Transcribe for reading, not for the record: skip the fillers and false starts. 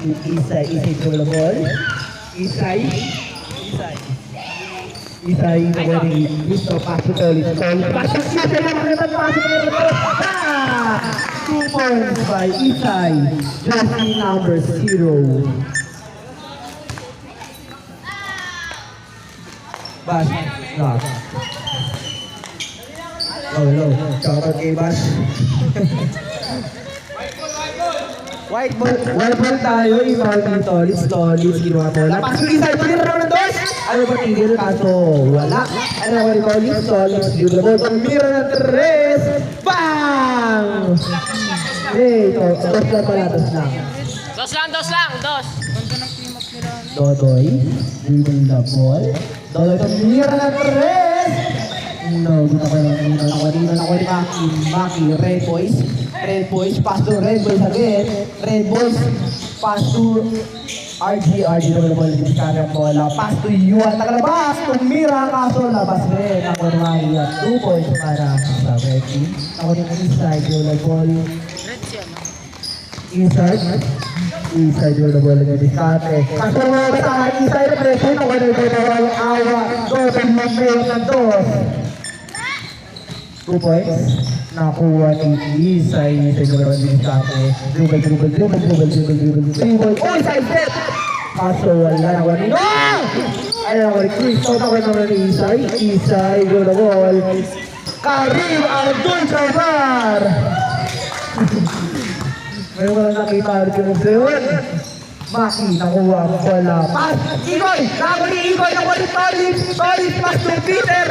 Isay through the ball. Isay nagawin gusto pasok ulit. Pasok siya na makakita pasok ulit. 2 points by Isay. Jersey number 0. Bas, lock. Low. Shout out kay Bas. White ball tayo. I-foul dito. Listolis. Ginawa mo. Lapas yung Isay. Tuloy na naman ng dos. Ano ba tigil? Kaso wala. Ano naman ito? Listolis. Ginawa mo. Tumira ng 3. Bang! Hey, ito. Dos lang pala. Dos lang. Dos. Dodoy. Dribble the ball. Dodoy. Tumira ng 3. No, gusto ko yung nakuha ni Maki. Red Boys, pass to Red Boys again. Red Boys, pass to RG naman naman yung kanyang bola. Pass to Yuan, nakalabas. Tumira kaso labas rin. Ako naman yan. 2 points para sa Red Team. Ako ni Inside yung ball. Inside yung ball ng Discate. Kaso mga batahan, Inside na presyo. Ako na yung awa. Dos ang mag-break ng dos. 2 points. Nakuha ni Isay sa gawin ng Discate. Dribble. Oh, side step! Kaso wala nakuha ni Chris. Nakuha naman ni Isay yung ball. Karim Abdul Jabbar! Ngayon ko lang nakita ulit yung Zeon. Maki, nakuha ang bola. Pass! Igoy! Nakuha ni Igoy! Nakuha ni Tolis! Pass to Peter!